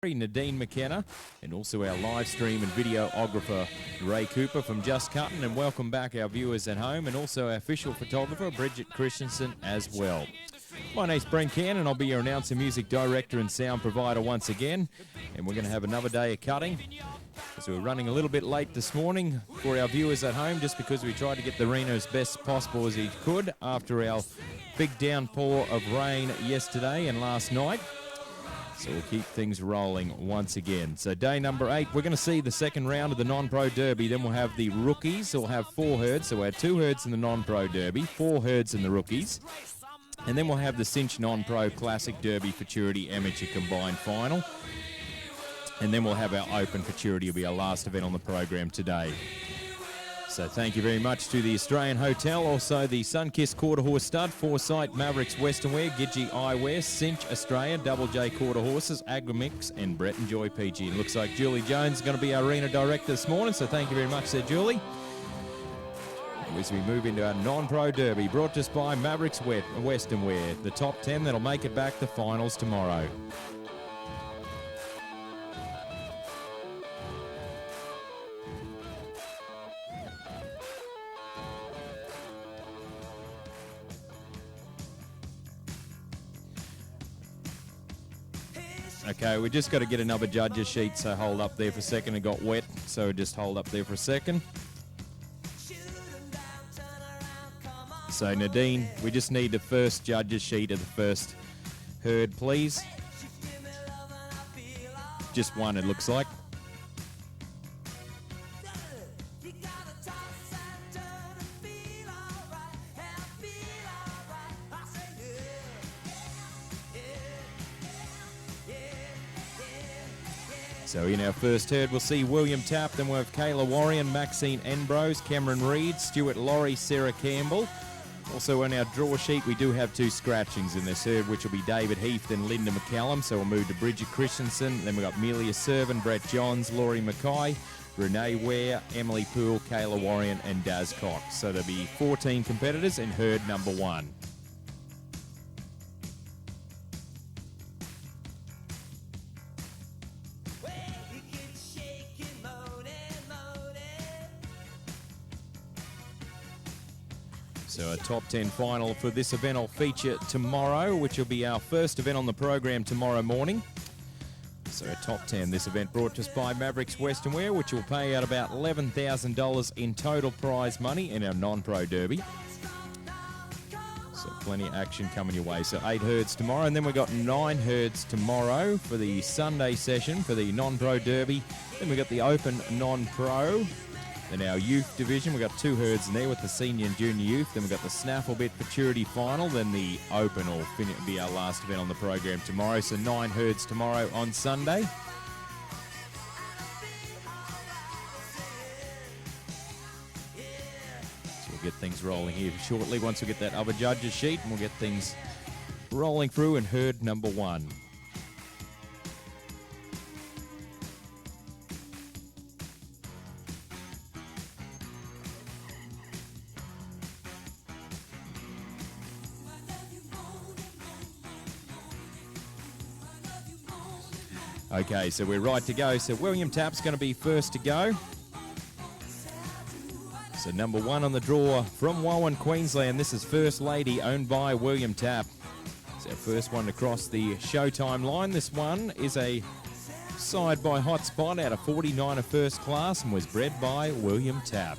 Nadine McKenna, and also our live stream and videographer Ray Cooper from Just Cutting, and welcome back our viewers at home, and also our official photographer Bridget Christensen as well. My name's Brent Cannon, I'll be your announcer, music director and sound provider once again, and we're going to have another day of cutting. So we're running a little bit late this morning for our viewers at home, just because we tried to get the Reno as best possible as he could after our big downpour of rain yesterday and last night. So we'll keep things rolling once again. So day number 8, we're going to see the second round of the non-pro derby. Then we'll have the rookies. We'll have 4 herds. So we'll have 2 herds in the non-pro derby, 4 herds in the rookies. And then we'll have the Cinch non-pro classic derby Futurity amateur combined final. And then we'll have our open Futurity. Will be our last event on the program today. So thank you very much to the Australian Hotel, also the Sunkist Quarter Horse Stud, Foresight, Mavericks Western Wear, Gidgee Eyewear, Cinch Australia, Double J Quarter Horses, Agrimix, and Brett and Joy PG. And looks like Julie Jones is going to be our arena director this morning, so thank you very much there, Julie. As we move into our non-pro derby, brought to us by Mavericks Western Wear, the top 10 that'll make it back to finals tomorrow. Okay, we just got to get another judge's sheet, so hold up there for a second. It got wet, so just hold up there for a second. So Nadine, we just need the first judge's sheet of the first herd, please. Just one, it looks like. So in our first herd, we'll see William Tapp, then we'll have Kayla Warrior, Maxine Enbrose, Cameron Reid, Stuart Laurie, Sarah Campbell. Also on our draw sheet, we do have 2 scratchings in this herd, which will be David Heath and Linda McCallum. So we'll move to Bridget Christensen. Then we've got Amelia Servan, Brett Johns, Laurie Mackay, Renee Ware, Emily Poole, Kayla Warrior, and Daz Cox. So there'll be 14 competitors in herd number 1. So a top 10 final for this event will feature tomorrow, which will be our first event on the program tomorrow morning. So a top 10, this event brought to us by Mavericks Western Wear, which will pay out about $11,000 in total prize money in our non-pro derby. So plenty of action coming your way. So 8 herds tomorrow, and then we've got 9 herds tomorrow for the Sunday session for the non-pro derby. Then we've got the open non-pro. In our youth division, we've got 2 herds in there with the senior and junior youth. Then we've got the Snaffle Bit Futurity final. Then the open will be our last event on the program tomorrow. So 9 herds tomorrow on Sunday. So we'll get things rolling here shortly once we get that other judge's sheet, and we'll get things rolling through in herd number 1. Okay, so we're right to go. So William Tapp's going to be first to go. So number 1 on the draw from Warren, Queensland. This is First Lady, owned by William Tapp. It's our first one to cross the Showtime line. This one is a side by Hotspot out of 49er first class and was bred by William Tapp.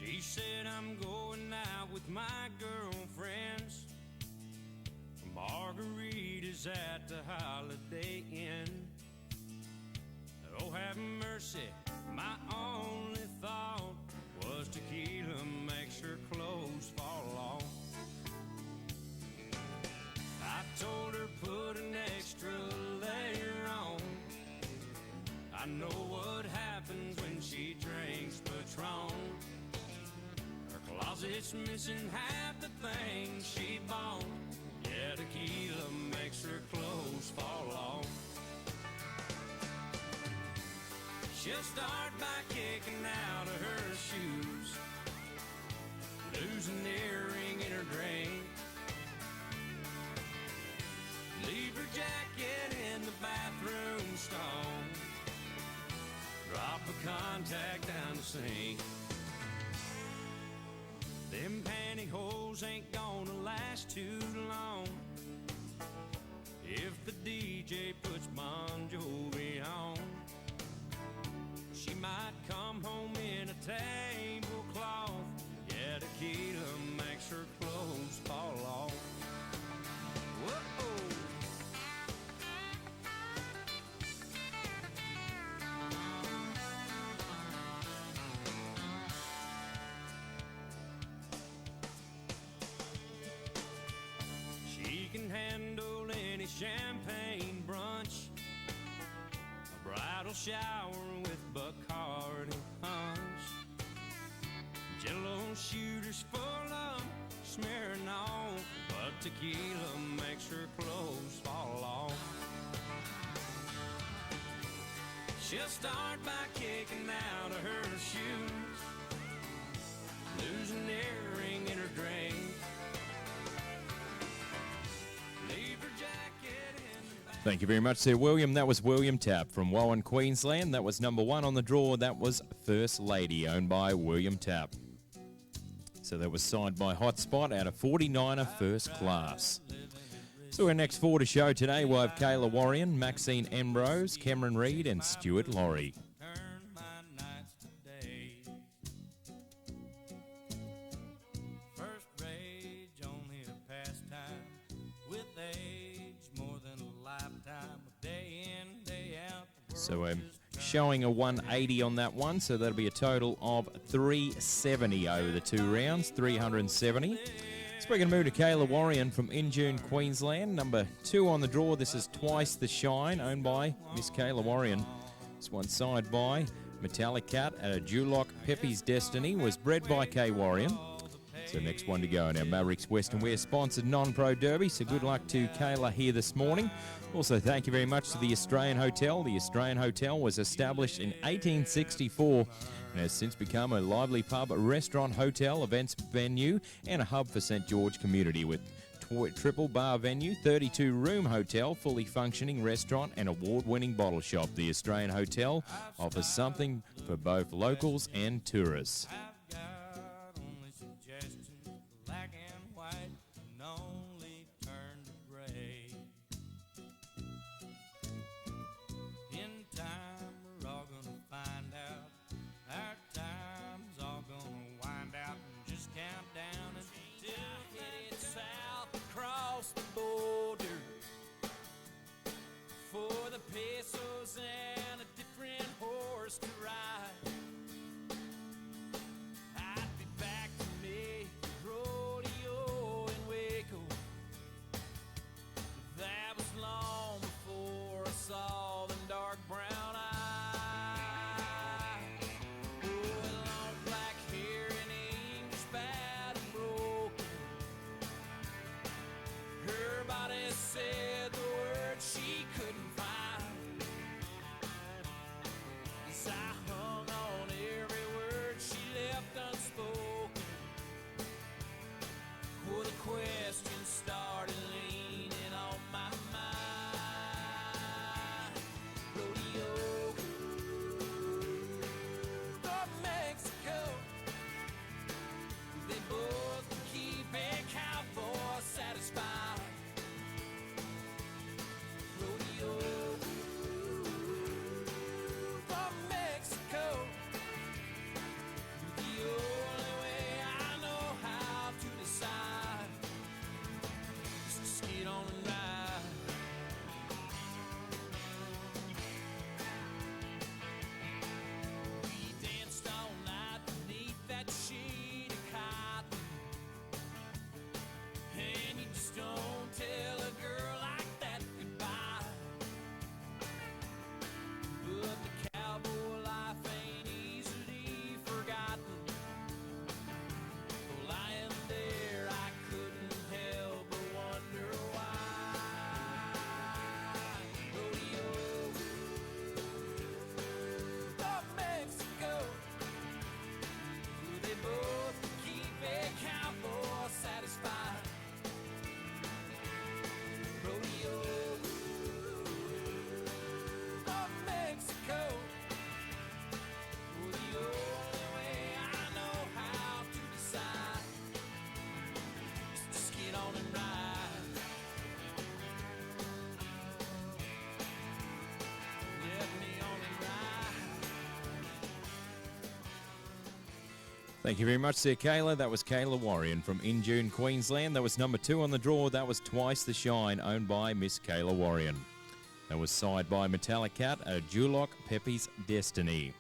She said, I'm going out with my girlfriends. Margaritas at the Holiday Inn. Oh, have mercy, my only thought was tequila makes her clothes fall off. I told her put an extra layer on. I know what happens when she drinks Patron. Her closet it's missing half the things she bought. Yeah, tequila makes her clothes fall off. She'll start by kicking out of her shoes, lose an earring in her drink, leave her jacket in the bathroom stall, drop a contact down the sink. Them pantyhose ain't gonna last too long if the DJ puts Bon Jovi on. She might come home in a tablecloth. Yeah, tequila makes her clothes fall off. Whoa. She can handle any champagne brunch, a bridal shower with Bacardi punch, Jello shooters full of smearing off, but tequila makes her clothes fall off. She'll start by kicking out of her shoes, lose an earring in her drink, leave her jacket in the back. Thank you very much, Sir William. That was William Tapp from Wowan, Queensland. That was number 1 on the draw. That was First Lady, owned by William Tapp. So that was signed by Hotspot out of 49er First Class. So our next 4 to show today, we'll have Kayla Warrion, Maxine Ambrose, Cameron Reid and Stuart Laurie. Turn my nights to day. First rage, only a pastime. With age, more than a lifetime. Day in, day out. So we're showing a 180 on that one, so that'll be a total of 370 over the 2 rounds, 370. So we're going to move to Kayla Warrion from Injune, Queensland. Number 2 on the draw. This is Twice the Shine, owned by Miss Kayla Warrion. This one signed by Metallic Cat at a Duloc. Peppy's Destiny was bred by Kay Warrion. So next one to go. Now Mavericks Western Wear sponsored non-pro derby. So good luck to Kayla here this morning. Also, thank you very much to the Australian Hotel. The Australian Hotel was established in 1864 and has since become a lively pub, restaurant, hotel, events venue, and a hub for St. George community with triple bar venue, 32-room hotel, fully functioning restaurant, and award-winning bottle shop. The Australian Hotel offers something for both locals and tourists. I've got only suggestions, black and white, and only turn to gray. In time, we're all gonna find out. Our time's all gonna wind out, and just count down until headed south across the border for the pesos and a different horse to ride. I'd be back to me, rodeo in Waco. That was long before I saw them dark brown eyes. Oh, and long black hair and English bad and broken. Her body said the words she couldn't find. As I hung on every word she left unspoken. Oh, the questions started leaning on my mind. Rodeo from Mexico. They both keep a cowboy satisfied. Rodeo from Mexico. The only way I know how to decide. Thank you very much there, Kayla. That was Kayla Warrior from Injune, Queensland. That was number 2 on the draw. That was Twice the Shine, owned by Miss Kayla Warrior. That was side by Metallic Cat, a Duloc Pepe's Destiny.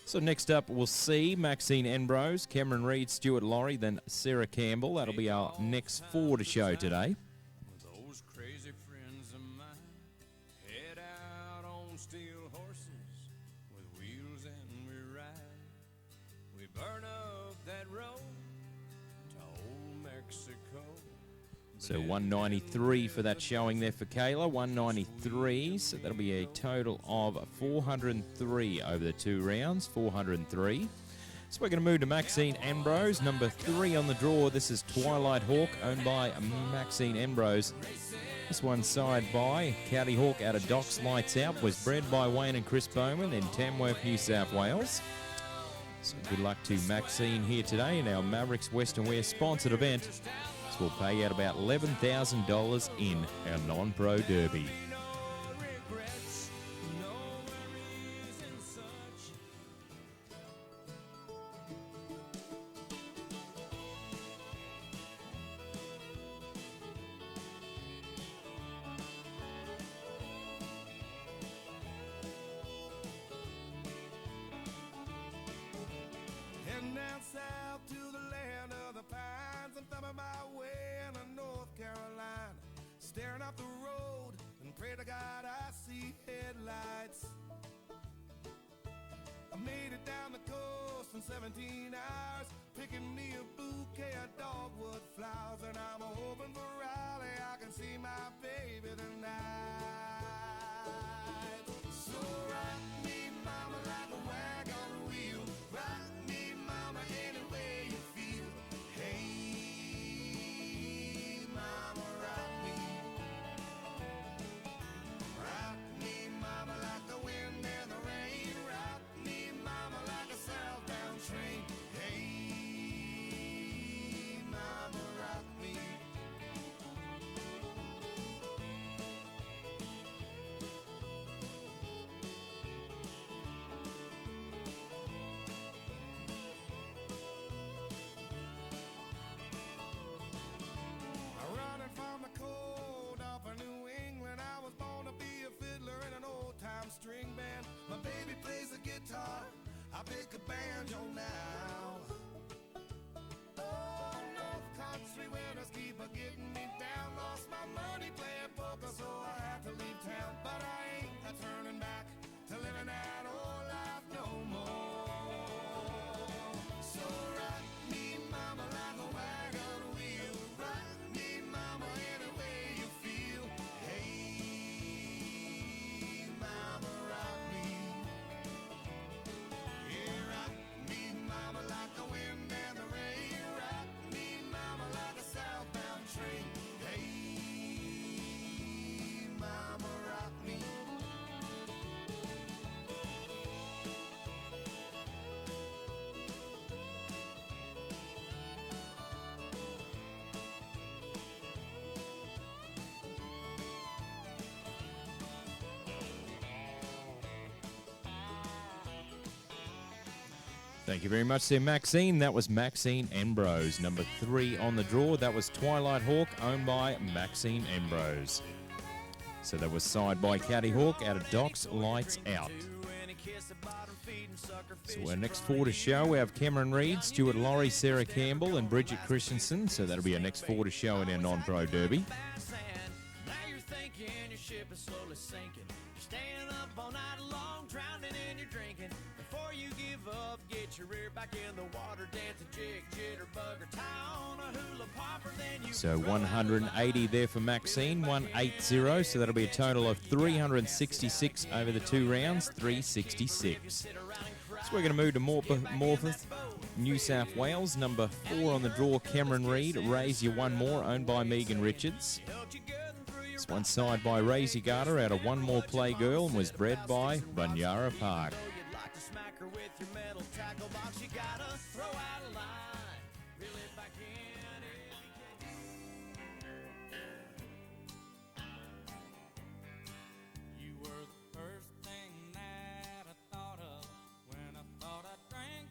So next up, we'll see Maxine Enbrose, Cameron Reed, Stuart Laurie, then Sarah Campbell. That'll be our next 4 to show today. Those crazy friends of mine head out on steel horses with wheels and we ride. We burn up that road to old Mexico. So 193 for that showing there for Kayla, 193. So that'll be a total of 403 over the 2 rounds, 403. So we're going to move to Maxine Ambrose, number 3 on the draw. This is Twilight Hawk, owned by Maxine Ambrose. This one side by County Hawk out of Docks Lights Out, was bred by Wayne and Chris Bowman in Tamworth, New South Wales. So good luck to Maxine here today in our Mavericks Western Wear sponsored event. This will pay out about $11,000 in our non-pro derby. Heading down south to the land of the pines. I'm thumbing my way into North Carolina, staring up the road and pray to God I see headlights. I made it down the coast in 17 hours, picking me a bouquet of dogwood flowers, and I'm hoping for Raleigh I can see my baby tonight. So rock me, mama, like a wagon wheel. Rock me, mama, any way you feel. Hey, mama, rock me. Rock me, mama, like the wind and the rain. Rock me, mama, like a southbound train. Hey, mama, rock me. Running from the cold off of New England, I was born to be a fiddler in an old-time string band. My baby plays the guitar, I pick a banjo now. Oh, North Country winters keep a getting me down. Lost my money playing poker, so I had to leave town. But I ain't turning back to living that old life no more. So rock me, mama, like a wagon wheel. Rock me, mama, any way you feel. Hey, mama, rock me. Yeah, rock me, mama, like the wind and the rain. Rock me, mama, like a southbound train. Hey, mama, rock me. Thank you very much there, Maxine. That was Maxine Ambrose, number 3 on the draw. That was Twilight Hawk, owned by Maxine Ambrose. So that was side by County Hawk out of Docks Lights Out. So our next 4 to show, we have Cameron Reed, Stuart Laurie, Sarah Campbell, and Bridget Christensen. So that'll be our next 4 to show in our non-pro derby. Now you're thinking your ship is slowly sinking. You're staying up all night long, drowning in your drinking. Before you give up, get your rear back in the water, dance a jig, jitterbug, or tie on a hula popper, then you So 180 there for Maxine, 180. So that'll be a total of 366 over the 2 rounds, 366. So we're going to move to Morpeth, New South Wales. Number 4 on the draw, Cameron Reed, Raise You One More, owned by Megan Richards. This one side by Raisey Garter out of One More Play Girl and was bred by Bunyara Park. you'd like to smack her with your metal tackle box, you gotta throw out a line, reel it back in if you can. You were the first thing that I thought of when I thought I drank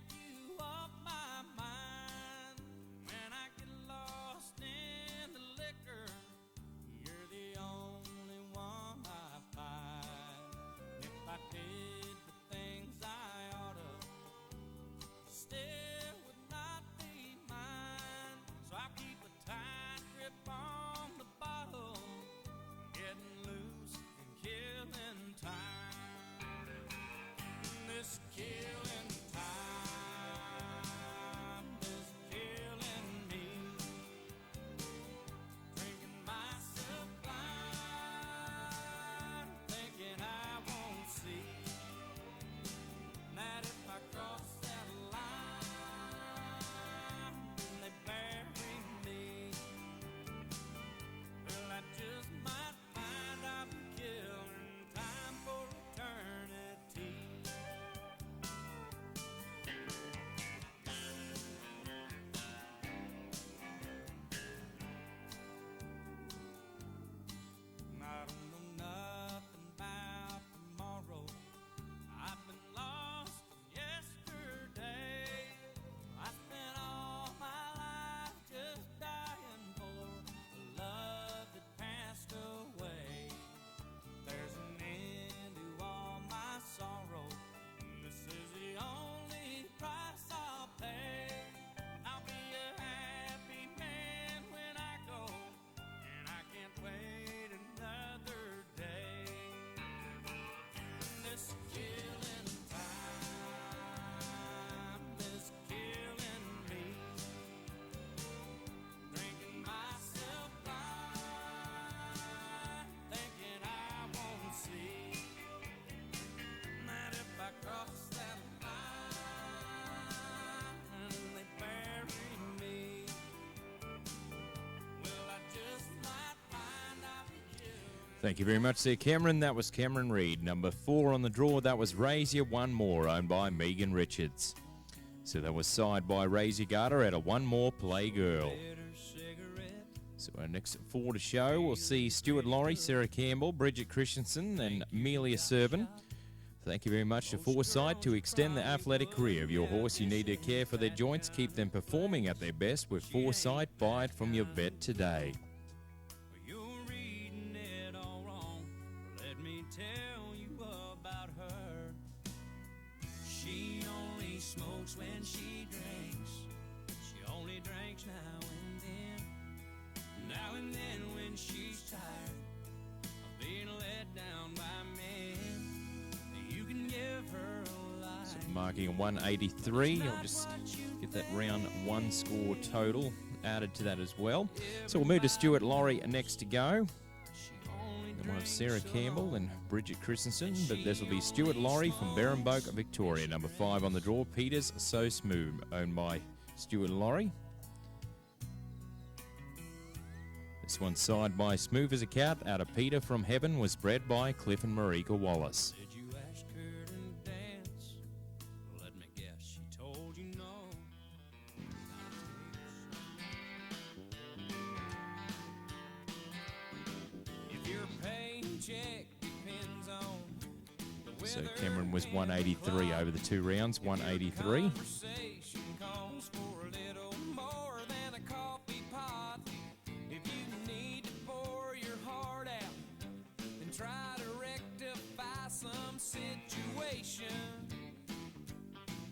Thank you very much there, Cameron. That was Cameron Reed. Number 4 on the draw, that was Raise Ya One More, owned by Megan Richards. So that was side by Raise Ya Garter at a One More Play Girl. So our next 4 to show, we'll see Stuart Laurie, Sarah Campbell, Bridget Christensen and Amelia Serban. Thank you very much to Foresight. To extend the athletic career of your horse, you need to care for their joints, keep them performing at their best with Foresight. Buy it from your vet today. You're reading it all wrong. Let me tell you about her. She only smokes when she drinks. She only drinks now and then. Now and then when she's tired of being let down by men. You can give her a lie. So marking a 183. I'll just get that round 1 score total added to that as well. So we'll move to Stuart Laurie next to go. Then we'll have Sarah Campbell and Bridget Christensen, but this will be Stuart Laurie from Berrenboke, Victoria. Number 5 on the draw, Peter's So Smooth, owned by Stuart Laurie. This one side by Smooth as a Cat out of Peter from Heaven was bred by Cliff and Marika Wallace. Did you ask her to dance? Let me guess, she told you no. If your paycheck depends on the So weather, Cameron was 183 over the 2 rounds, 183. conversation calls for a little more than a coffee pot. If you need to pour your heart out and try to rectify some situation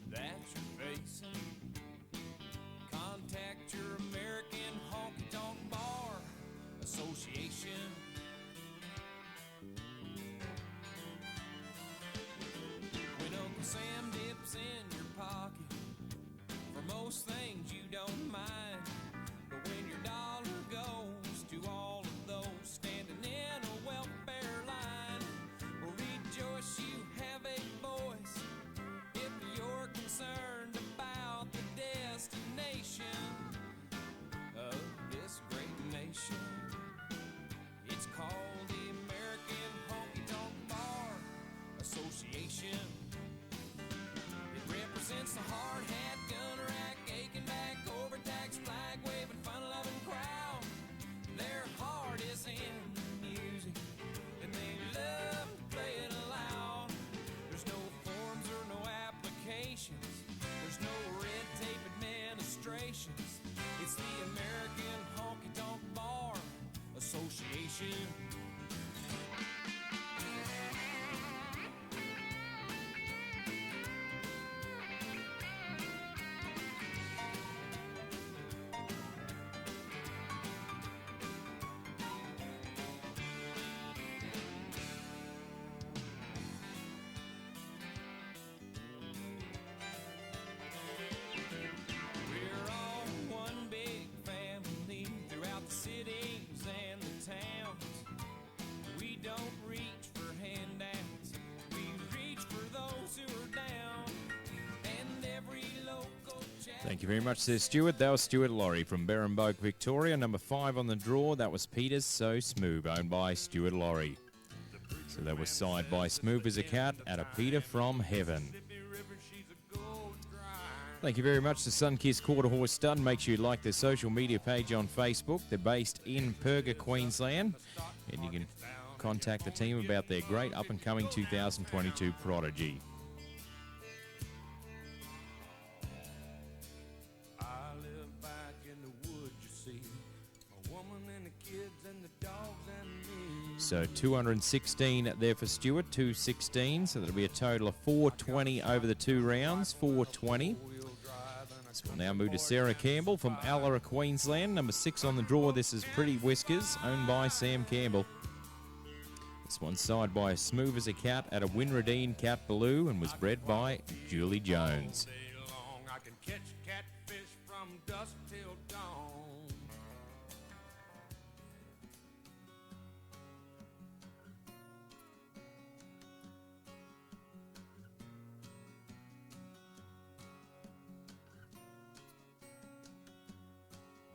that you're facing, contact your American Honky Tonk Bar Association. When Uncle Sam dips in your pocket, for most things you don't mind, but when your dollar goes to all of those standing in a welfare line, well, rejoice you have a voice if you're concerned about the destination of this great nation. It's called the American Honky Tonk Bar Association. It represents the hard hat, gunner rack, aching back, overtaxed, flag waving, fun loving crowd. Their heart is in the music, and they love to play it aloud. There's no forms or no applications. There's no red tape administrations. It's the American Honky Tonk Bar Association. We're all one big family throughout the cities and the towns. We don't reach for handouts, we reach for those who are down. And every local Thank you very much there, Stuart. That was Stuart Laurie from Berrenboke, Victoria. Number 5 on the draw, that was Peter's So Smooth, owned by Stuart Laurie. So that was side by Smooth as a Cat out of Peter from Heaven. Thank you very much to Sunkist Quarter Horse Stud. Make sure you like their social media page on Facebook. They're based in Perga, Queensland. And you can contact the team about their great up-and-coming 2022 prodigy. I live back in the woods, you see. A woman and the kids and the dogs and me. So 216 there for Stuart, 216. So that'll be a total of 420 over the 2 rounds, 420. So we'll now move to Sarah Campbell from Allara, Queensland. Number 6 on the draw, this is Pretty Whiskers, owned by Sam Campbell. This one side by Smooth as a Cat out of Winradine Cat Baloo and was bred by Julie Jones. Day long, I can catch catfish from dusk till dawn.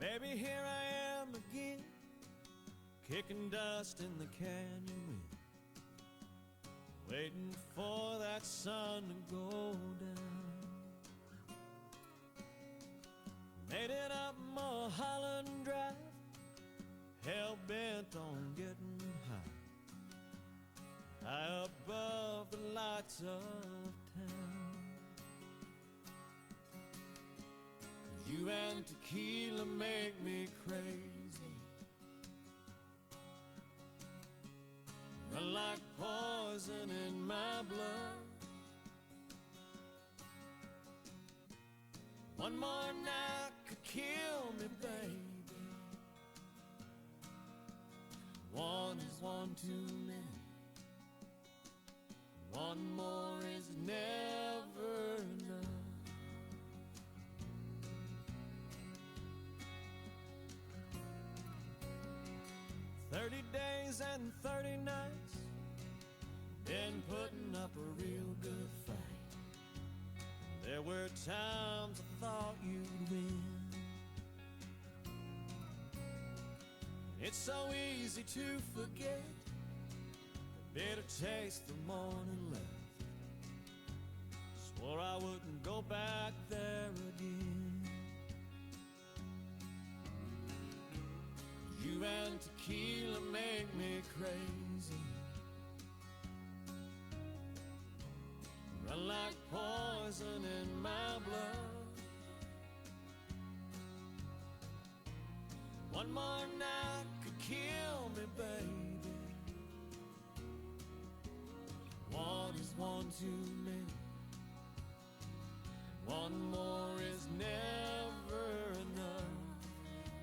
Baby, here I am again, kicking dust in the canyon wind, waiting for that sun to go down. Made it up Mulholland Drive, hell-bent on getting high above the lights of town. You and tequila make me crazy, run like poison in my blood. One more night could kill me, baby. One is one too many. One more is never enough. 30 days and 30 nights, been putting up a real good fight. There were times I thought you'd win. It's so easy to forget the bitter taste the morning left. Swore I wouldn't go back there again. You and tequila make me crazy, run like poison in my blood. One more night could kill me, baby. One is one too many. One more is never enough.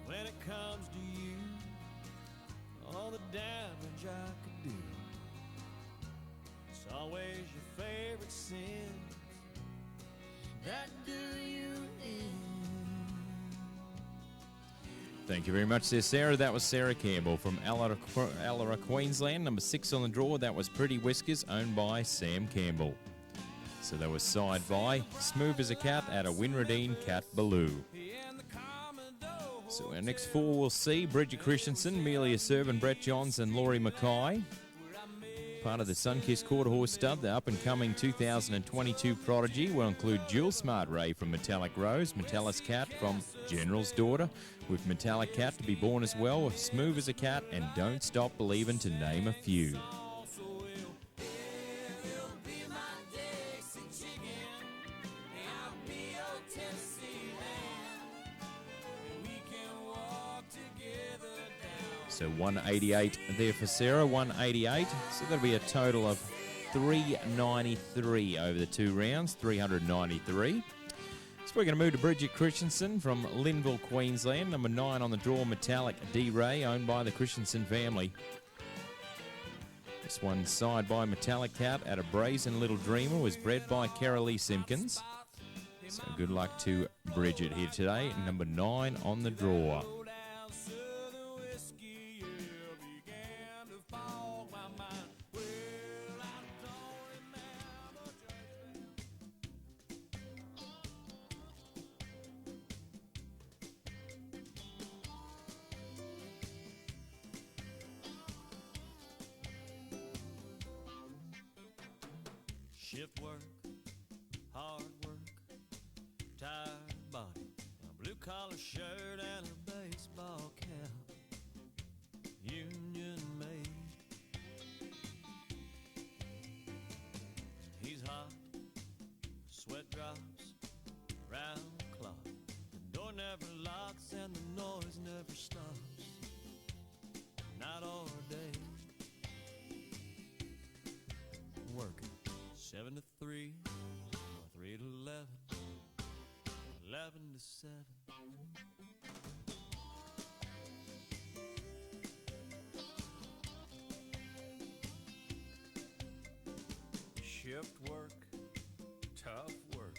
When it comes to you, all the damage I could do, it's always your favorite sins that do you in. Thank you very much there, Sarah. That was Sarah Campbell from Allara, Queensland. Number 6 on the draw, that was Pretty Whiskers, owned by Sam Campbell. So that was side by Smooth as a Cat at a Winradine Cat Baloo. So our next 4 we'll see Bridget Christensen, Amelia Servan, Brett Johns and Laurie Mackay. Part of the Sunkissed Quarter Horse Stud, the up-and-coming 2022 prodigy will include Jewel Smart Ray from Metallic Rose, Metallic Cat from General's Daughter, with Metallic Cat to be born as well, with Smooth as a Cat and Don't Stop Believin', to name a few. So 188 there for Sarah, 188. So that'll be a total of 393 over the 2 rounds, 393. So we're going to move to Bridget Christensen from Linville, Queensland. Number 9 on the draw, Metallic D-Ray, owned by the Christensen family. This one side by Metallic Cat at a Brazen Little Dreamer, was bred by Carolee Simpkins. So good luck to Bridget here today. Number 9 on the draw. Shift work, hard work, tired body, a blue collar shirt and a baseball cap, union made. He's hot, sweat drops, round the clock. The door never locks and the noise never stops, night or day. Working 7 to 3, 3 to 11, 11 to 7. Shift work, tough work,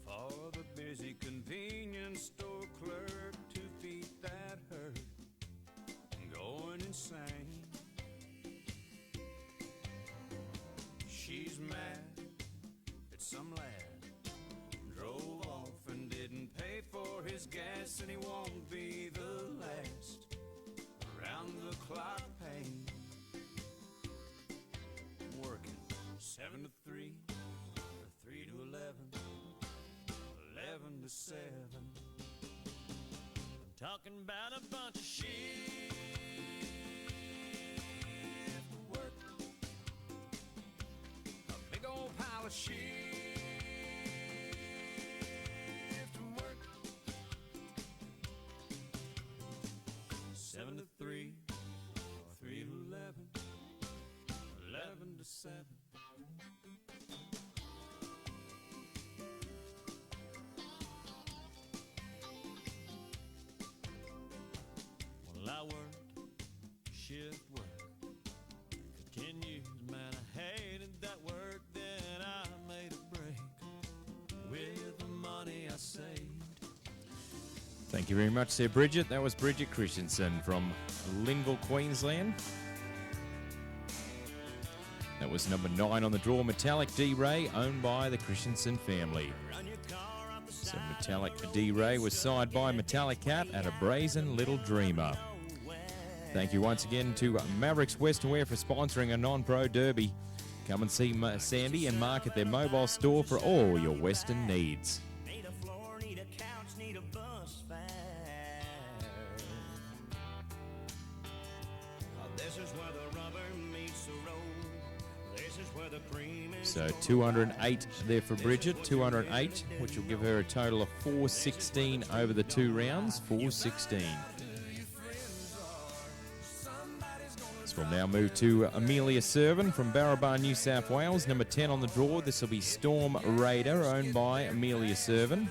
for the busy convenience store clerk. 2 feet that hurt, going insane. She's mad at some lad, drove off and didn't pay for his gas, and he won't be the last. Around the clock pain. I'm working 7 to 3, or 3 to 11, 11 to 7. I'm talking about a bunch of shift work, a big old pile of shift work. 7 to 3, 3 to 11, 11 to 7. Well, I worked shift work for 10 years, man. I hated that work. Then I made a break with the money I saved. Thank you very much there, Bridget. That was Bridget Christensen from Linville, Queensland. That was number 9 on the draw, Metallic D-Ray, owned by the Christensen family. Run your car up the So Metallic D-Ray was signed by Metallic Cat and a Brazen Little Dreamer. Thank you once again to Mavericks Western Wear for sponsoring a non-pro derby. Come and see Sandy and Mark at their mobile store for all your Western needs. Need a floor, need a couch, need a bus fare. This is where the rubber meets the road. This is where the cream is. So 208 there for Bridget, 208, which will give her a total of 416 over the 2 rounds, 416. So we'll now move to Amelia Servan from Barrabar, New South Wales, number 10 on the draw. This will be Storm Raider, owned by Amelia Servan.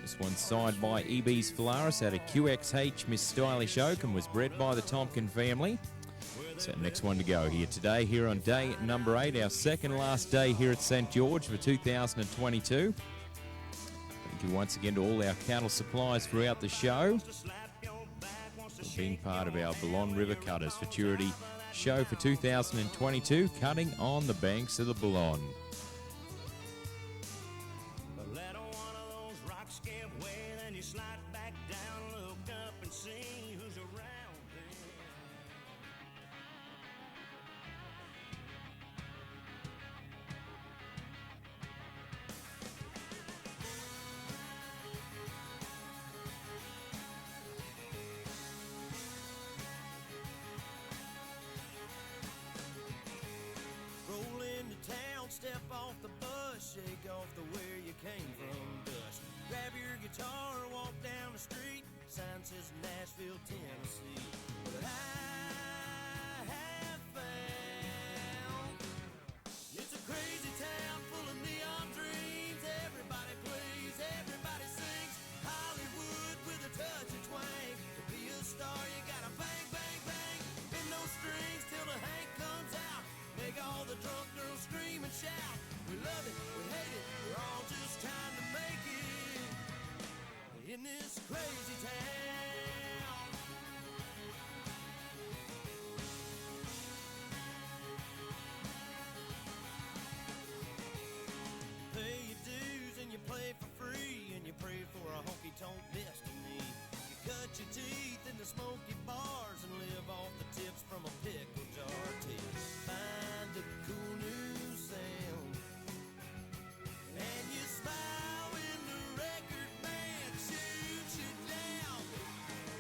This one's signed by EB's Phalaris out of QXH Miss Stylish Oak and was bred by the Tompkin family. So next one to go here today, here on day number 8, our second last day here at St George for 2022. Thank you once again to all our cattle suppliers throughout the show for being part of our Balonne River Cutters Futurity show for 2022, cutting on the banks of the Balonne. But let one of those rocks give way, then you slide back down, look up and see who's around there. Roll into town, step off the bus, shake off the where you came from dust. Grab your guitar, walk down the street, sign says Nashville, Tennessee. But I have found it's a crazy town full of neon dreams. Everybody plays, everybody sings. Hollywood with a touch of twang. To be a star, you gotta bang, bang, bang. Bend those strings till the Hank comes out. Make all the drunk girls scream and shout. We love it, we hate it, we're all just trying to make it in this crazy town. Pay your dues and you play for free, and you pray for a honky-tonk destiny. You cut your teeth in the smoky bars and live off the tips from a pickle jar till find a cool new sound. And you smile when the record band shoots you down.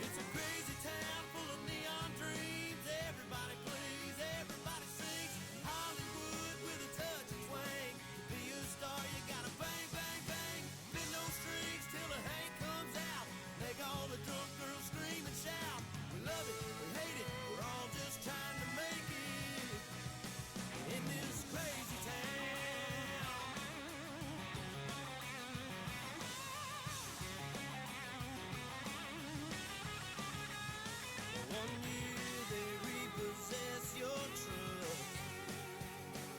It's a crazy town full of neon dreams. Everybody plays, everybody sings. Hollywood with a touch of twang. To be a star, you gotta bang, bang, bang. Bend those strings till the Hank comes out. Make all the drunk girls scream and shout. We love it, we hate it, we're all just trying to make it in this crazy town. One year they repossess your truck,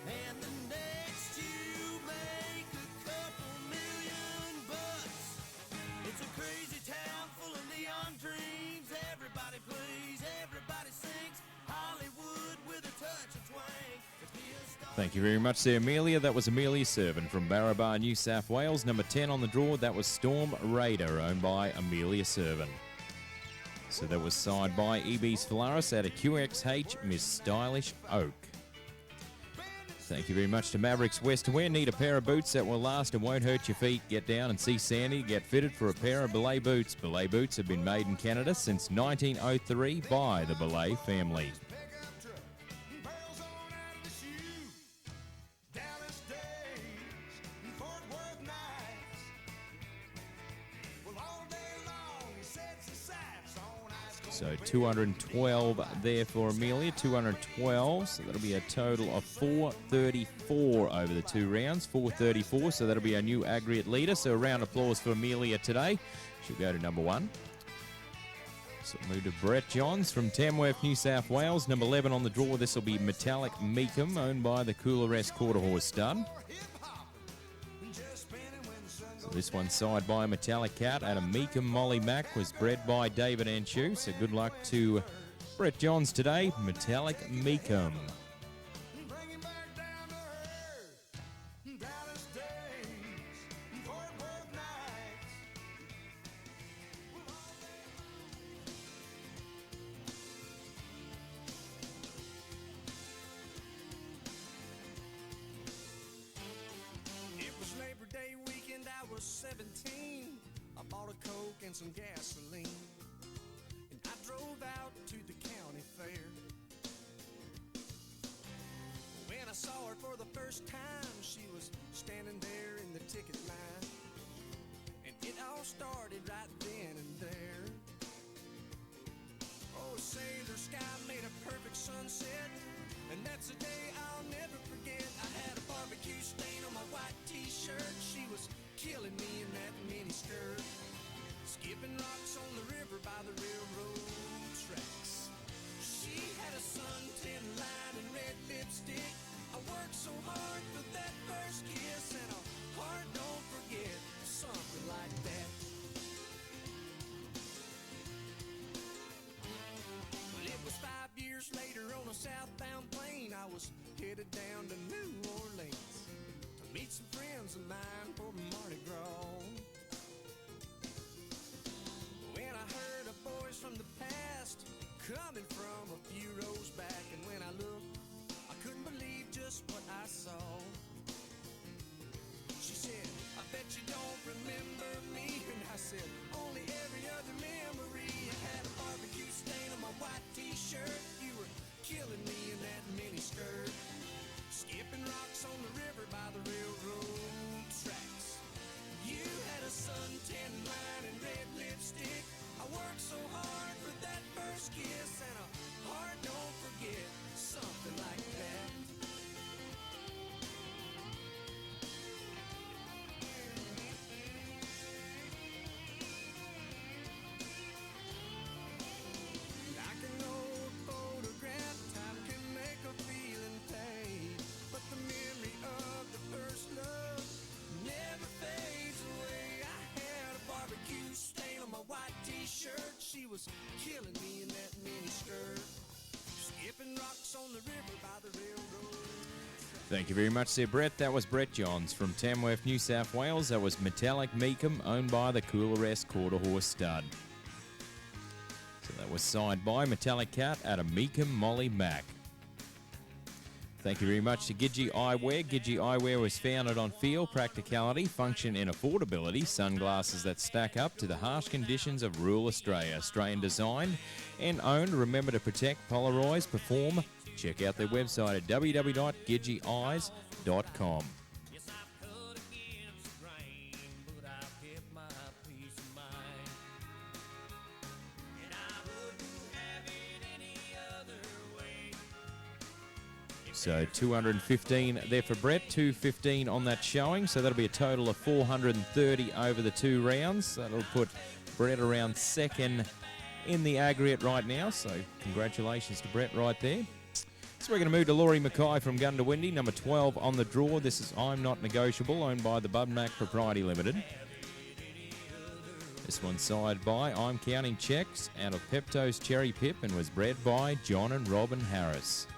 and the next you make a couple $1,000,000. It's a crazy town full of neon dreams. Everybody plays, everybody sings. Hollywood with a touch of twang. To be a star. Thank you very much there, Amelia. That was Amelia Servan from Barrabar, New South Wales. Number 10 on the draw, that was Storm Raider, owned by Amelia Servan. So that was side by EB's Phalaris out of QXH Miss Stylish Oak. Thank you very much to Mavericks West Wear. Need a pair of boots that will last and won't hurt your feet? Get down and see Sandy. Get fitted for a pair of belay boots. Belay boots have been made in Canada since 1903 by the Belay family. So 212 there for Amelia, 212, so that'll be a total of 434 over the 2 rounds, 434, so that'll be our new aggregate leader. So a round of applause for Amelia today. She'll go to number 1. So we'll move to Brett Johns from Tamworth, New South Wales. Number 11 on the draw, this will be Metallic Meekum, owned by the Coolorest Quarter Horse Stud. This one side by Metallic Cat out of Meekum Molly Mack, was bred by David Anshu. So good luck to Brett Johns today, Metallic Meekum. It was Labor Day weekend, I was 17. I bought a Coke and some gasoline, and I drove out to the county fair. When I saw her for the first time, she was standing there in the ticket line, and it all started right then and there. Oh, sailor sky made a perfect sunset, and that's a day I'll never forget. I had a barbecue stain on my white t-shirt. She was killing me in that mini skirt, skipping rocks on the river by the railroad tracks. She had a suntan line and red lipstick. I worked so hard for that first kiss, and a heart don't forget, something like that. Well, it was 5 years later on a southbound plane. I was headed down to New Orleans to meet some friends of mine for Mardi Gras. When I heard a voice from the past coming from a few rows back, and when I looked, I couldn't believe just what I saw. She said, I bet you don't remember me. And I said, only every other memory. I had a barbecue stain on my white t-shirt. You were killing me in that mini skirt, skipping rocks on the river by the railroad tracks. You had a suntan line and red lipstick. I worked so hard for that first kiss, and a heart don't forget, something like that. Like an old photograph, time can make a feeling fade, but the memory of the first love never fades away. I had a barbecue stain on my white t-shirt. She was killing me in that mini skirt, skipping rocks on the river by the railroad. Thank you very much there, Brett. That was Brett Johns from Tamworth, New South Wales. That was Metallic Meekum, owned by the Coolorest Quarter Horse Stud. So that was side by Metallic Cat out of Meekum Molly Mack. Thank you very much to Gidgee Eyewear. Gidgee Eyewear was founded on feel, practicality, function and affordability. Sunglasses that stack up to the harsh conditions of rural Australia. Australian designed and owned. Remember to protect, polarize, perform. Check out their website at www.gidgeeeyes.com. Yes, I could against the grain, but I kept my peace of mind, and I wouldn't have it any other way. So 215 there for Brett, 215 on that showing. So that'll be a total of 430 over the 2 rounds. That'll put Brett around second in the aggregate right now. So congratulations to Brett right there. So we're going to move to Laurie Mackay from Gundawindi, number 12 on the draw. This is I'm Not Negotiable, owned by the Budmac Propriety Limited. This one's side by I'm Counting Checks out of Pepto's Cherry Pip and was bred by John and Robin Harris.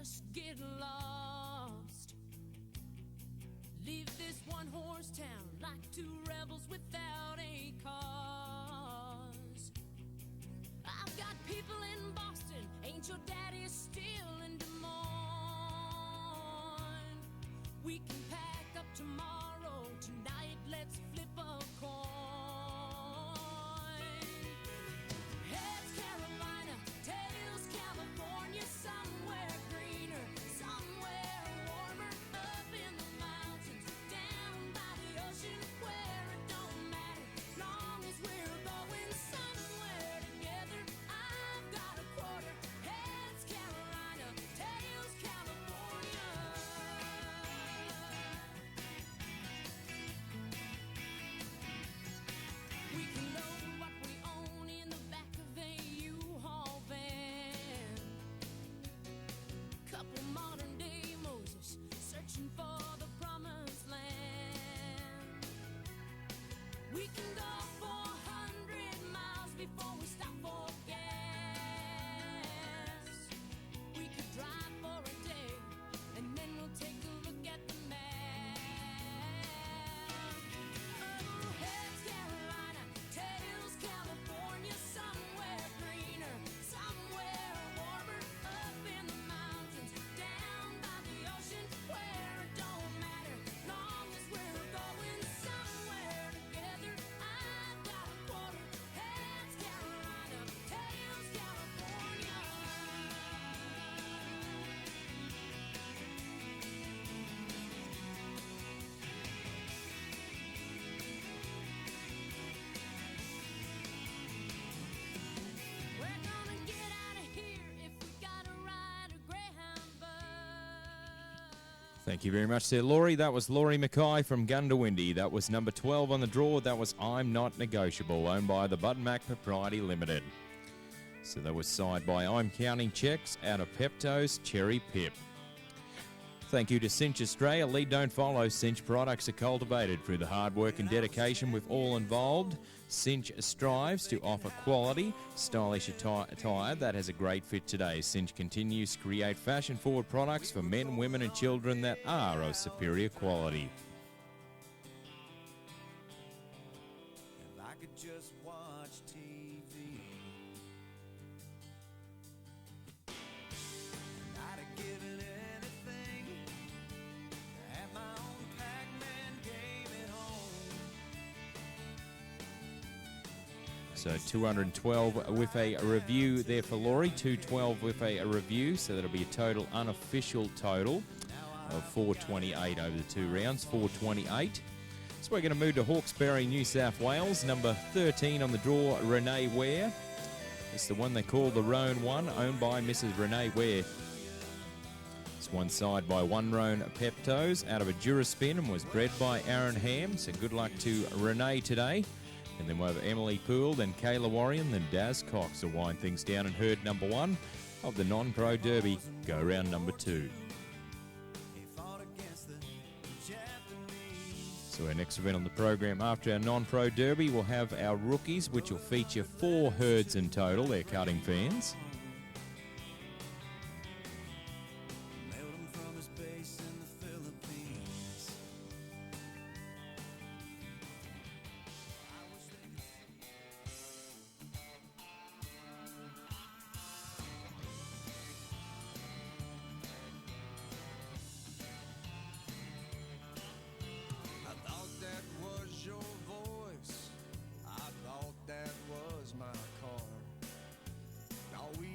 just get lost. Leave this one-horse town like two rebels without a cause. I've got people in Boston, ain't your daddy still in Des Moines? We can pack up tomorrow, tonight let's flip a coin. Heads Carolina, tails California, somewhere greener, somewhere warmer, up in the mountains, down by the ocean, where it don't matter, long as we're going somewhere together. I've got a quarter. Heads Carolina, tails California. We can load what we own in the back of a U-Haul van. Couple modern day Moses searching for the promised land. We can go 400 miles before we stop for gas. We could drive for a day and then we'll take a look at the map. Oh, heads Carolina, tails California, somewhere greener, somewhere warmer, up in the mountains, down by the ocean, where it don't matter, long as we're going somewhere together. I've got a quarter. Heads Carolina, tails California. We're gonna get out of here if we gotta ride a Greyhound bus. Thank you very much there, Laurie. That was Laurie Mackay from Gundawindi. That was number 12 on the draw. That was I'm Not Negotiable, owned by the Bud Mac Propriety Limited. So that was side by I'm Counting Checks out of Pepto's Cherry Pip. Thank you to Cinch Australia. Lead, don't follow. Cinch products are cultivated through the hard work and dedication with all involved. Cinch strives to offer quality, stylish attire that has a great fit today. Cinch continues to create fashion-forward products for men, women and children that are of superior quality. If I could just watch TV, I'd have given anything to have my own Pac-Man game at home. So 212 with a review there for Laurie, 212 with a review, so that'll be a total unofficial total of 428 over the two rounds, 428. So we're going to move to Hawkesbury, New South Wales. Number 13 on the draw, Renee Ware. It's the one they call the Roan One, owned by Mrs. Renee Ware. It's one side by One Roan Peptos out of a Duraspin and was bred by Aaron Ham. So good luck to Renee today. And then we'll have Emily Poole, then Kayla Warrior, then Daz Cox will wind things down in herd number 1 of the non-pro derby, go round number 2. He fought against the Japanese. So our next event on the program after our non-pro derby, we'll have our rookies, which will feature 4 herds in total. They're cutting fans. Mailed him from his base in the Philippines. I wish they could I thought that was your voice. I thought that was my car. All we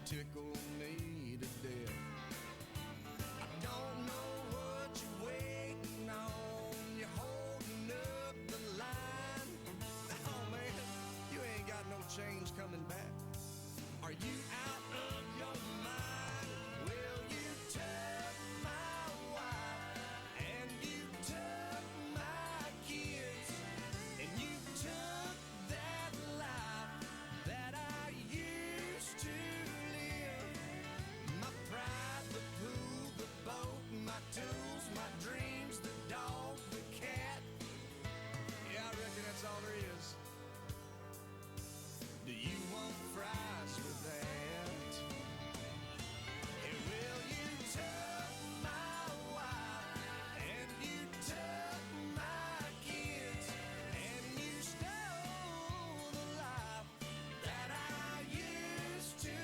tickle me to death. I don't know what you're waiting on. You're holding up the line. Oh man, you ain't got no change coming back. Are you out of your mind? Well, you took my wife and you took my kids and you took that life that I used to live. My pride, the pool, the boat, my tools, my dreams, the dog, the cat. Yeah, I reckon that's all there is. Do you want fries with that? And well, you took my wife and you took my kids and you stole the life that I used to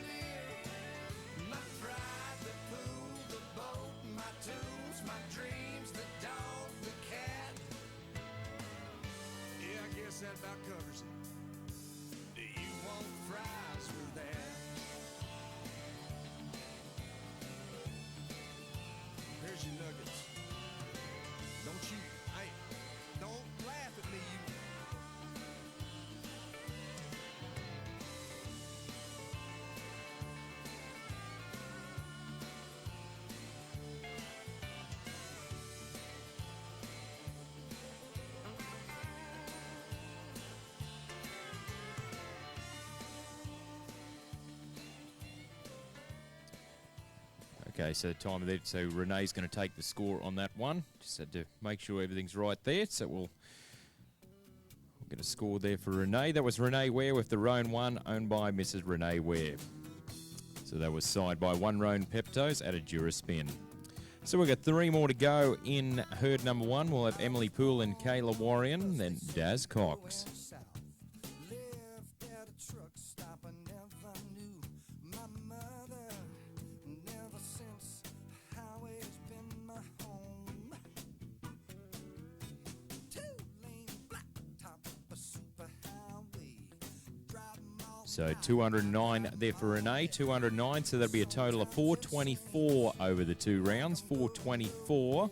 live. My pride, the pool, the boat, my tools, my dreams, the dog, the cat. Yeah, I guess that about covers it. Do you want fries with that? Here's your nuggets. Don't you, hey, don't laugh at me, you. Okay, so time of that. So Renee's going to take the score on that one. Just had to make sure everything's right there. So we'll get a score there for Renee. That was Renee Ware with the Roan 1, owned by Mrs. Renee Ware. So that was signed by one Roan Peptos at a Duraspin. So we've got 3 more to go in herd number 1. We'll have Emily Poole and Kayla Warrion, then Daz Cox. Lived at a truck stop I never knew. My mother, never since the highway's been my home. 2-lane blacktop, a super highway. Driving all So 209 there for Renee, 209, so that'll be a total of 424 over the 2 rounds, 424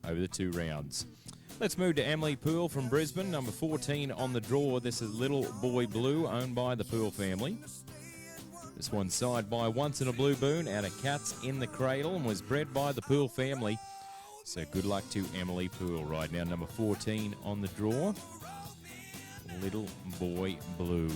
over the 2 rounds. Let's move to Emily Poole from Brisbane, number 14 on the draw. This is Little Boy Blue, owned by the Poole family. This one's signed by Once in a Blue Boon out of Cats in the Cradle and was bred by the Poole family. So good luck to Emily Poole. Right now, number 14 on the draw, Little Boy Blue.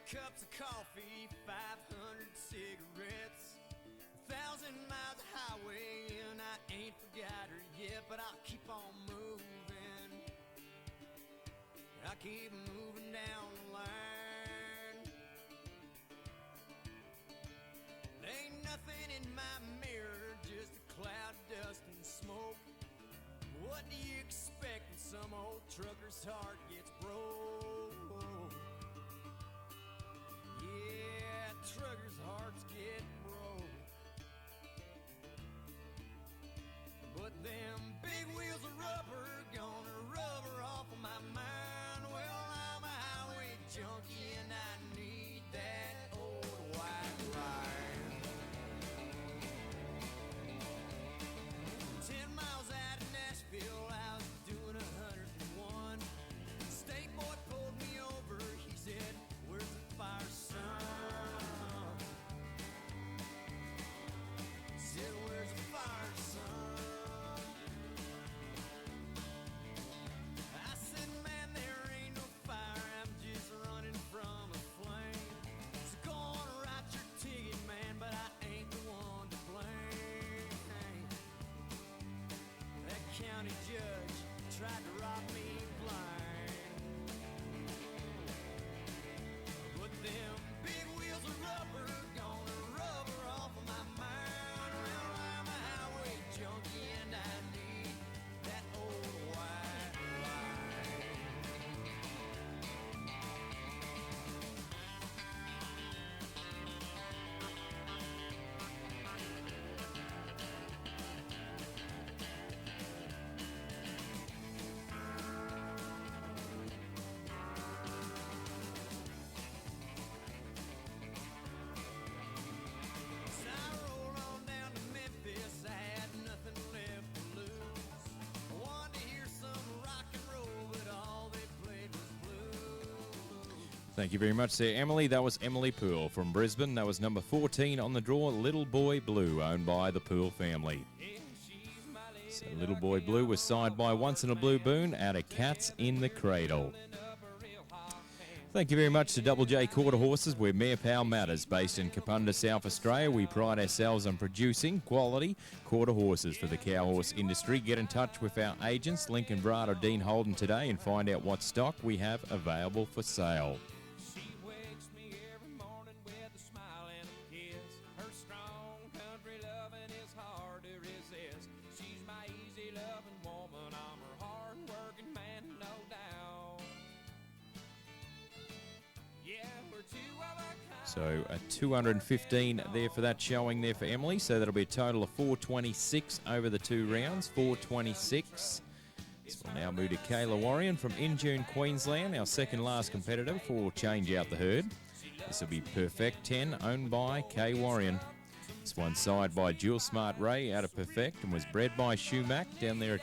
Cups of coffee, 500 cigarettes, 1,000 miles of highway, and I ain't forgot her yet, but I'll keep on moving. I keep moving down the line. Ain't nothing in my mirror, just a cloud of dust and smoke. What do you expect when some old trucker's heart gets broke? Yeah, truckers' hearts get broke. But them big wheels of rubber gonna rubber off of my mind. Well, I'm a highway junkie and I need that old white line. 10 miles out of Nashville, I was doing 101. State boy pulled me over, he said, "Where's the fire, son?" Said, "Where's the fire, son?" I said, "Man, there ain't no fire, I'm just running from a flame." So go on, write your ticket, man, but I ain't the one to blame. That county judge tried to rob me blind. But them big wheels of rubber gonna rubber off of my mind. Well, I'm a highway junkie and I need that Thank you very much there, Emily. That was Emily Poole from Brisbane. That was number 14 on the draw, Little Boy Blue, owned by the Poole family. So Little Boy Blue was signed by Once in a Blue Boon out of Cats in the Cradle. Thank you very much to Double J Quarter Horses, where Mare Power matters. Based in Kapunda, South Australia, we pride ourselves on producing quality quarter horses for the cow horse industry. Get in touch with our agents, Lincoln Brad or Dean Holden, today and find out what stock we have available for sale. She wakes me every morning with a smile and a kiss. Her strong country loving is hard to resist. She's my easy loving woman. I'm her hard working man, no doubt. Yeah, we're two of a kind. So a 215 there for that showing there for Emily. So that'll be a total of 426 over the 2 rounds. 426. So we'll now move to Kayla Warrior from Injune, Queensland, our second last competitor before we'll change out the herd. This will be Perfect 10, owned by Kay Warrior. This one side by Jewel Smart Ray out of Perfect and was bred by Shumac down there at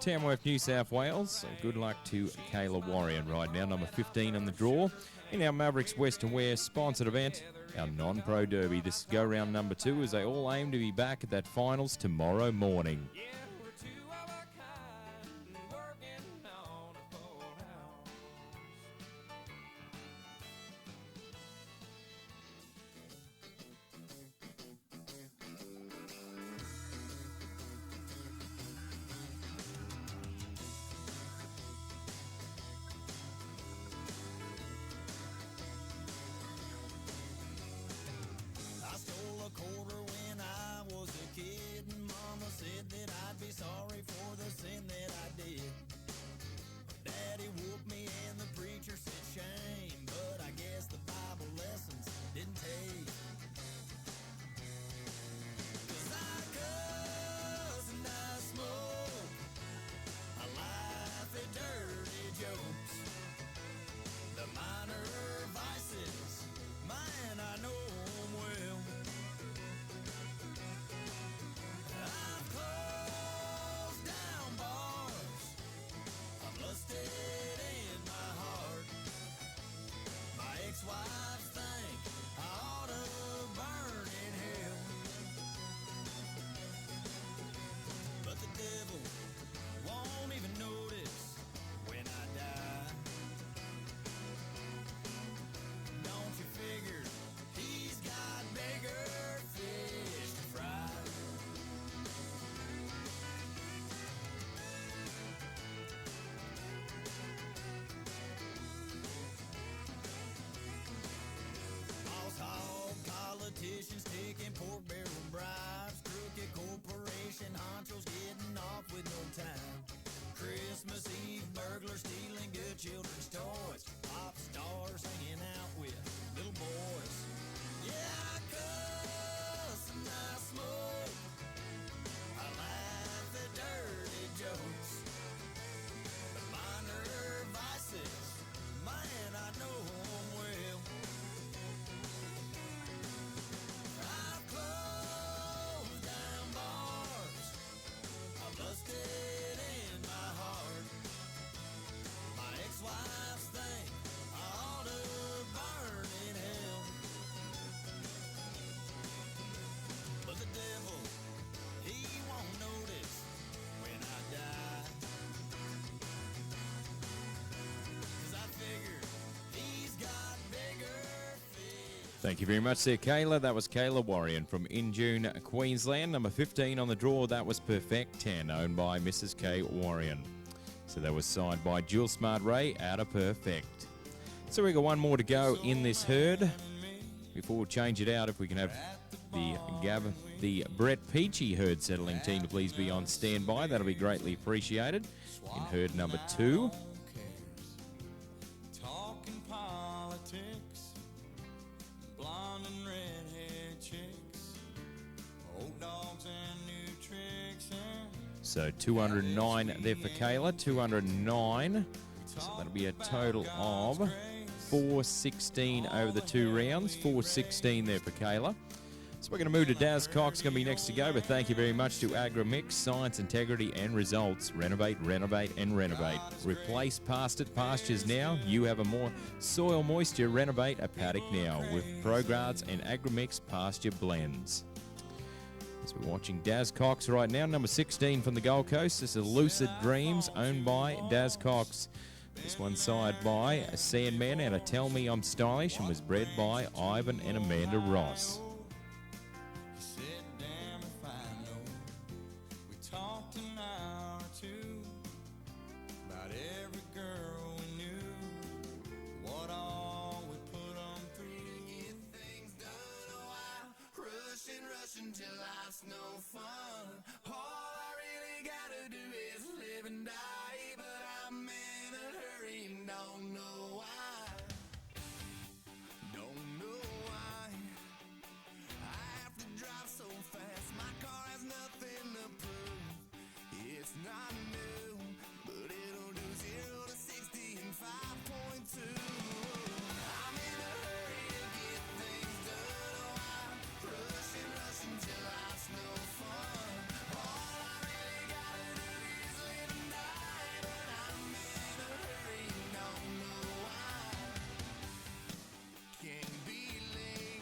Tamworth, New South Wales. So good luck to Kayla Warrior right now, number 15 on the draw. In our Mavericks Western Wear sponsored event, our non-pro derby. This is go-round number 2 as they all aim to be back at that finals tomorrow morning. Yeah, we're two of a kind, working on a full house. I stole a quarter when I was a kid, and Mama said that I'd be sorry for the sin that I did. Daddy whooped me and the preacher said shame, but I guess the Bible lessons didn't take. 'Cause I cuss and I smoke, I laugh at dirty jokes. The minor vices, man, I know 'em well. I've closed down bars, I've lusted in my heart. My ex-wives think I ought to burn in hell, but the devil won't even notice when I die. Don't you figure he's got bigger fish to fry? Boss hog politicians taking pork barrel bribes, crooked corporation honchos getting off with no time. Christmas Eve burglars stealing good children's toys, pop stars hanging out with little boys. Yeah, I cuss and I smoke, I laugh at dirty jokes. The minor vices, man, I know 'em well. I've closed down bars, I've lusted in my heart. My ex-wives think I ought to burn in hell, but the devil, he won't notice when I die. 'Cause I figure he's got bigger fish. Thank you very much there, Kayla. That was Kayla Warrior from Injune, Queensland. Number 15 on the draw, that was Perfect 10, owned by Mrs. K. Warrior. So that was signed by Jewel Smart Ray out of Perfect. So we got one more to go in this herd. Before we change it out, if we can have the Brett Peachy herd settling team to please be on standby, that'll be greatly appreciated. In herd number 2. Talking politics, blonde and redhead chicks, old dogs and new tricks and So 209 there for Kayla, 209. So that'll be a total of 416 over the 2 rounds, 416 there for Kayla. So we're going to move to Daz Cox, going to be next to go, but thank you very much to AgriMix, Science, Integrity and Results. Renovate, renovate and renovate. Replace pastures now. You have a more soil moisture. Renovate a paddock now with ProGuards and AgriMix pasture blends. As we're watching Daz Cox right now, number 16 from the Gold Coast. This is Lucid Dreams, owned by Daz Cox. This one side by a Sandman out of Tell Me I'm Stylish and was bred by Ivan and Amanda Ross. Until life's no fun. All I really gotta do is live and die, but I'm in a hurry and don't know why. Don't know why I have to drive so fast. My car has nothing to prove. It's not new, but it'll do 0 to 60 in 5.2. I'm in a hurry to get things done. Oh, I rush and rush until life's no fun. All I really gotta do is live and die, but I'm in a hurry and don't know why. Can't be late.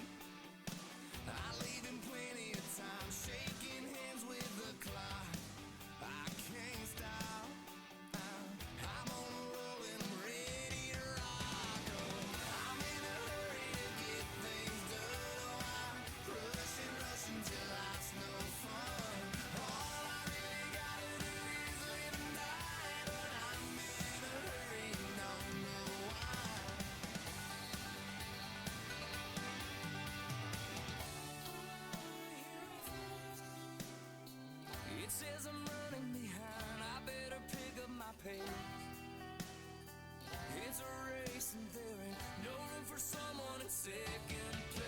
I leave in plenty of time, shaking hands with the clock. I can't stop. I'm on a roll and I'm ready to rock. Oh, I'm in a hurry to get things done. Oh, I rush and rush until life's no fun. All I really gotta do is live and die, but I'm in a hurry and don't know why. It says I'm running behind, I better pick up my pace. It's a race and there ain't no room for someone in second place.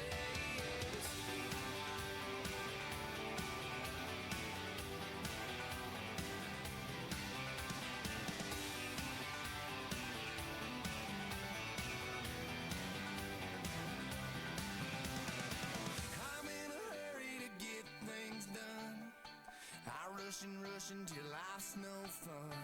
I'm in a hurry to get things done. I rush and rush until life's no fun.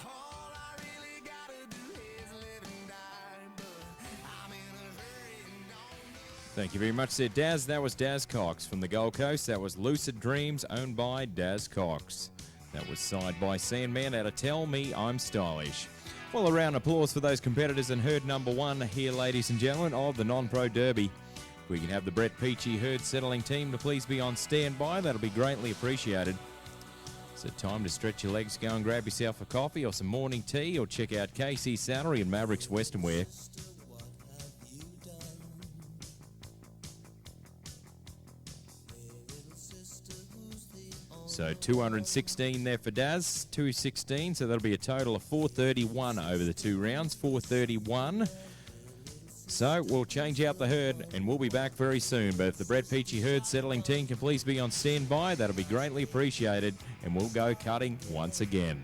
All I really gotta do is live and die, but I'm in a hurry and don't know. Thank you very much there, Daz. That was Daz Cox from the Gold Coast. That was Lucid Dreams, owned by Daz Cox. That was side by Sandman out of Tell Me I'm Stylish. Well, a round of applause for those competitors in herd number one here, ladies and gentlemen, of the Non-Pro Derby. If we can have the Brett Peachy herd settling team to please be on standby, that'll be greatly appreciated. So time to stretch your legs, go and grab yourself a coffee or some morning tea, or check out KC Salary and Mavericks Western Wear. So 216 there for Daz, 216, so that'll be a total of 431 over the two rounds, 431. So we'll change out the herd and we'll be back very soon. But if the Brett Peachy herd settling team can please be on standby, that'll be greatly appreciated, and we'll go cutting once again.